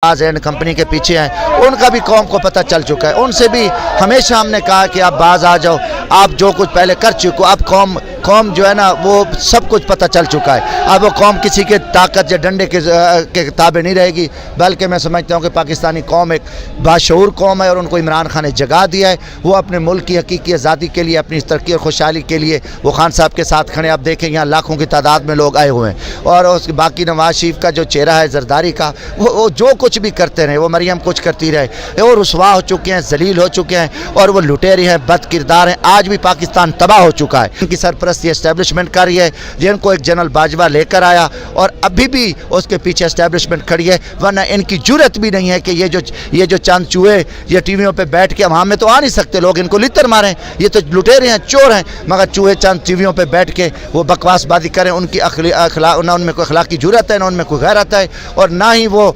आवाज़ and company के पीछे हैं, उनका भी कौम को पता चल चुका है। उनसे भी हमेशा हमने कहा कि आप बाज आ जाओ, आप जो कुछ पहले कर चुके हो, अब कौम जो है ना वो सब कुछ पता चल चुका है। अब वो कौम किसी के ताकत या डंडे के ताबे नहीं रहेगी, बल्कि मैं समझता हूँ कि पाकिस्तानी कौम एक बाशऊर कौम है और उनको इमरान खान ने जगह दिया है। वो अपने मुल्क की हकीकी आज़ादी के लिए, अपनी तरक्की और खुशहाली के लिए वो खान साहब के साथ खड़े। आप देखें यहाँ लाखों की तादाद में लोग आए हुए हैं और उसके बाकी नवाज शरीफ का जो चेहरा है जरदारी का, वो जो कुछ भी करते रहे, वो मरियम कुछ करती रहे, वो रुसवा हो चुके हैं, जलील हो चुके हैं और वो लुटेरे हैं, बद किरदार हैं। आज भी पाकिस्तान तबाह हो चुका है। इनकी सरपरस्ती एस्टेब्लिशमेंट कर रही है, जिनको एक जनरल बाजवा लेकर आया और अभी भी उसके पीछे एस्टेब्लिशमेंट खड़ी है, वरना इनकी जुर्रत भी नहीं है कि ये जो चंद चूहे ये टीवियों पे बैठ के, वहाँ में तो आ नहीं सकते लोग, इनको लितर मारें, ये तो लुटेरे हैं, चोर हैं, मगर चूहे चंद टीवियों पे बैठ के वो बकवासबाजी करें। उनकी ना उनमें कोई अखलाकी जुर्रत है, ना उनमें कोई गैरत है और ना ही वो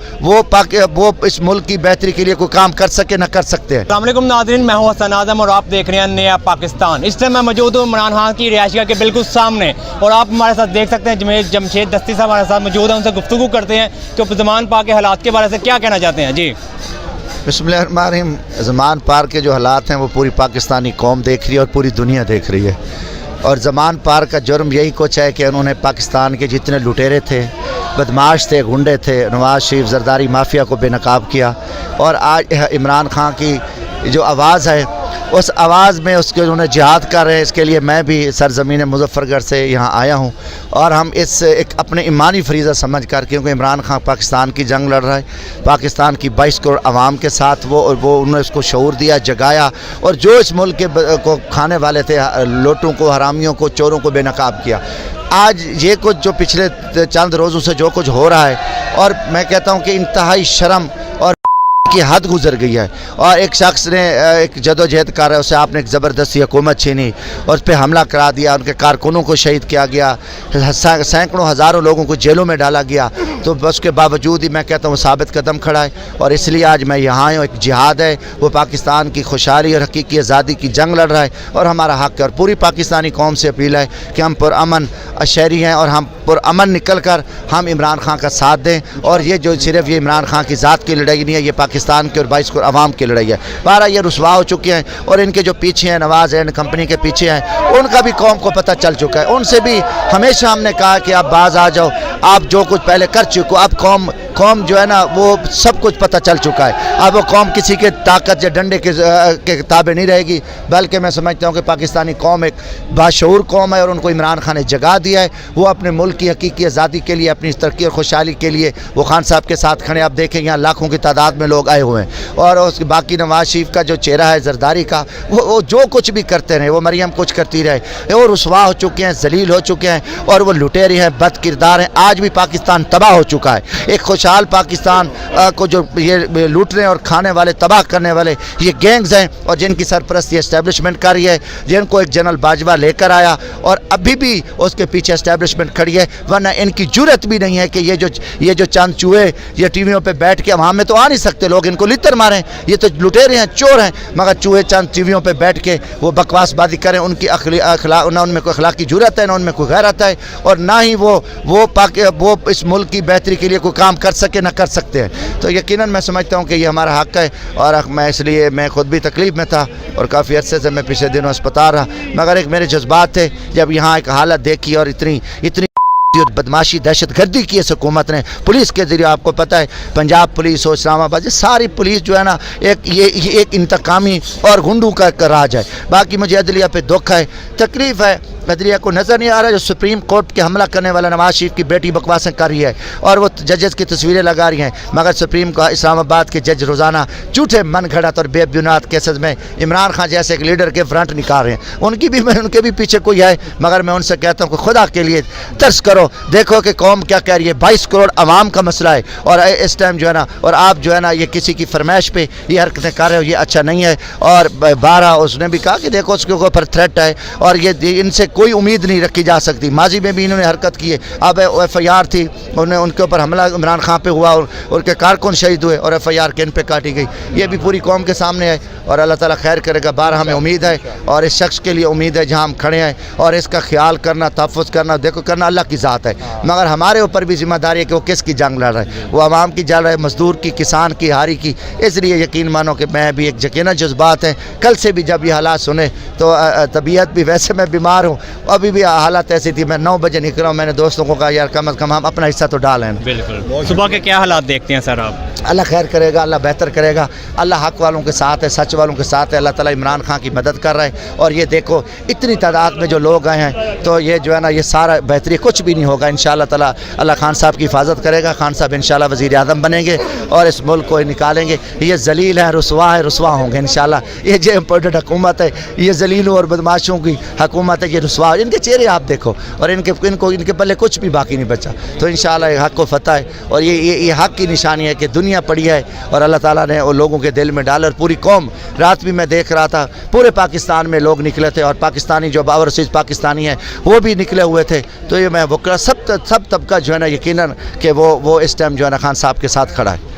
इस मुल्क की बेहतरी के लिए कोई काम कर सके ना कर सकते हैं। अस्सलाम वालेकुम नाज़रीन, मैं हूं हसन आज़म और आप देख रहे हैं नया पाकिस्तान। इस टाइम मैं मौजूद हूं इमरान खान की रिहाइशगाह के बिल्कुल सामने और आप हमारे साथ देख सकते हैं जमशेद दस्ती साहब हमारे साथ मौजूद हैं। उनसे गुफ्तगू करते हैं कि ज़मान पाक के हालात के बारे में क्या कहना चाहते हैं। जी बिस्मिल्लाहिर्रहमानिर्रहीम। ज़मान पार के जो हालात हैं वो पूरी पाकिस्तानी कौम देख रही है और पूरी दुनिया देख रही है। और ज़मान पार का जुर्म यही कुछ है कि उन्होंने पाकिस्तान के जितने लुटेरे थे, बदमाश थे, गुंडे थे, नवाज शरीफ जरदारी माफिया को बेनकाब किया। और आज इमरान खान की जो आवाज़ है, उस आवाज़ में उसके उन्होंने जिहाद कर रहे हैं। इसके लिए मैं भी सरज़मीन मुज़फ़्फ़रगढ़ से यहाँ आया हूँ और हम इस एक अपने ईमानी फरीज़ा समझ कर, क्योंकि इमरान खान पाकिस्तान की जंग लड़ रहा है, पाकिस्तान की 22 करोड़ आवाम के साथ वो उन्होंने उसको शऊर दिया, जगाया और जो इस मुल्क के को खाने वाले थे, लोटों को, हरामियों को, चोरों को बेनकाब किया। आज ये कुछ जो पिछले चंद रोज़ों से जो कुछ हो रहा है, और मैं कहता हूँ कि इंतहाई शर्म और की हद गुजर गई है। और एक शख्स ने एक जदोजहद कर रहा है, उसे आपने एक ज़बरदस्ती हुकूमत छीनी और उस पर हमला करा दिया, उनके कारकुनों को शहीद किया गया, सैकड़ों हज़ारों लोगों को जेलों में डाला गया। तो उसके बावजूद ही मैं कहता हूँ साबित कदम खड़ा है और इसलिए आज मैं यहाँ आया हूँ। एक जिहाद है, वो पाकिस्तान की खुशहाली और हकीकी आज़ादी की जंग लड़ रहा है और हमारा हक़ है। और पूरी पाकिस्तानी कौम से अपील है कि हम पुरअमन शहरी हैं और हम पुरअमन निकल कर हम इमरान खान का साथ दें। और ये जो सिर्फ ये इमरान खान की ज़ात की लड़ाई नहीं है, ये पाकिस्तान के और 22 करोड़ आवाम की लड़ाई है। 12 ये रुसवा हो चुके हैं और इनके जो पीछे हैं, नवाज एंड कंपनी के पीछे हैं, उनका भी कौम को पता चल चुका है। उनसे भी हमेशा हमने कहा कि आप बाज आ जाओ, आप जो कुछ पहले कर चुके हो, अब कौम जो है ना वो सब कुछ पता चल चुका है। अब वो कौम किसी के ताकत या डंडे के ताबे नहीं रहेगी, बल्कि मैं समझता हूँ कि पाकिस्तानी कौम एक बाशऊर कौम है और उनको इमरान खान ने जगह दिया है। वो अपने मुल्क की हकीकी आज़ादी के लिए, अपनी तरक्की और खुशहाली के लिए वो खान साहब के साथ खड़े। आप देखें यहाँ लाखों की तादाद में लोग आए हुए हैं और उसके बाकी नवाज शरीफ का जो चेहरा है जरदारी का, वो जो कुछ भी करते रहे, वो मरियम कुछ करती रहे, वो रुसवा हो चुके हैं, जलील हो चुके हैं और वो लुटेरे हैं, बद किरदार हैं। आज भी पाकिस्तान तबाह हो चुका है। एक खुशहाल पाकिस्तान को जो ये लूटने और खाने वाले, तबाह करने वाले ये गैंग्स हैं और जिनकी सरपरस्ती एस्टेब्लिशमेंट कर रही है, जिनको एक जनरल बाजवा लेकर आया और अभी भी उसके पीछे एस्टेब्लिशमेंट खड़ी है, वरना इनकी जुर्रत भी नहीं है कि ये जो चंद चूहे ये टीवियों पे बैठ के, वहाँ में तो आ नहीं सकते लोग, इनको लितर मारें, ये तो लुटेरे हैं, चोर हैं, मगर चूहे चंद टीवियों पे बैठ के वो बकवासबाजी करें। उनकी ना उनमें कोई अखलाकी जुर्रत है, ना उनमें कोई गैरत है और ना ही वो इस मुल्क की बेहतरी के लिए कोई काम कर सके ना कर सकते हैं। तो यकीनन मैं समझता हूँ कि ये हमारा हक़ है और मैं ख़ुद भी तकलीफ़ में था और काफ़ी अरसे से मैं पिछले दिनों अस्पताल रहा, मगर एक मेरे जज्बात थे जब यहाँ एक हालत देखी और इतनी बदमाशी, दहशत गर्दी की इस हुकूमत ने पुलिस के ज़रिए। आपको पता है पंजाब पुलिस हो, इस्लामाबाद, सारी पुलिस जो है ना ये एक इंतकामी और गुंडू का राज है। बाकी मुझे अदलिया पे दुख है, तकलीफ़ है, अदलिया को नज़र नहीं आ रहा जो सुप्रीम कोर्ट के हमला करने वाला नवाज शरीफ की बेटी बकवासें कर रही है और वो जजेस की तस्वीरें लगा रही हैं, मगर सुप्रीम का इस्लामाबाद के जज रोज़ाना झूठे मन घड़त और बेबुनियाद केसेस में इमरान खान जैसे एक लीडर के फ्रंट निकाल रहे हैं। उनके भी पीछे कोई है, मगर मैं उनसे कहता हूँ कि खुदा के लिए तरस करो, देखो कि कौम क्या कह रही है। 22 करोड़ आवाम का मसला है और इस टाइम जो है ना, और आप जो है ना ये किसी की फरमाइश पे ये हरकतें कर रहे हो, ये अच्छा नहीं है। और 12 उसने भी कहा कि देखो उसके ऊपर थ्रेट है और ये इनसे कोई उम्मीद नहीं रखी जा सकती। माजी में भी इन्होंने हरकत की है, अब FIR थी, उनके ऊपर हमला इमरान खान पे हुआ और उनके कारकुन शहीद हुए और FIR किन पे काटी गई, ये भी पूरी कौम के सामने है और अल्लाह ताला खैर करेगा। 12 हमें उम्मीद है और इस शख्स के लिए उम्मीद है जहाँ हम खड़े हैं और इसका ख्याल करना, तहफ़्फ़ुज़ करना, देखो करना अल्लाह की ज़ात हालात है, मगर हमारे ऊपर भी जिम्मेदारी है कि वो किसकी जंग लड़ रहा है, वो आवाम की जल रहा है, मजदूर की, किसान की, हारी की। इसलिए यकीन मानो कि मैं भी एक यकीनन जज्बात हैं, कल से भी जब ये हालात सुने तो तबीयत भी, वैसे मैं बीमार हूँ, अभी भी हालत ऐसी थी, मैं 9 बजे निकला हूँ, मैंने दोस्तों को कहा यार कम अज़ कम हम अपना हिस्सा तो डालें। बिल्कुल, सुबह के क्या हालात देखते हैं सर आप? अल्लाह खैर करेगा, अल्लाह बेहतर करेगा, अल्लाह हक़ वालों के साथ है, सच वालों के साथ है, अल्लाह ताला इमरान खान की मदद कर रहा है। और ये देखो इतनी तादाद में जो लोग आए हैं, तो ये जो है ना ये सारा बेहतरी, कुछ भी नहीं होगा इंशाअल्लाह ताला। अल्लाह खान साहब की हिफाजत करेगा, खान साहब इंशाअल्लाह वज़ीर आज़म बनेंगे और इस मुल्क को निकालेंगे। ये जलील है, रुसवा होंगे इंशाअल्लाह। ये जो इम्पोर्टेड हुकूमत है, ये जलीलों और बदमाशों की हुकूमत है, ये रुसवा, इनके चेहरे आप देखो और इनके पल्ले कुछ भी बाकी नहीं बचा। तो इंशाअल्लाह ये हक़ को फतह है और ये हक़ की निशानी है कि दुनिया पड़ी है और अल्लाह ताला ने वो लोगों के दिल में डाला। और पूरी कौम, रात भी मैं देख रहा था, पूरे पाकिस्तान में लोग निकले थे और पाकिस्तानी जो ओवरसीज़ पाकिस्तानी हैं वो भी निकले हुए थे। तो ये मैं वो सब तबका जो है ना यकीनन कि वो इस टाइम जो है ना खान साहब के साथ खड़ा है।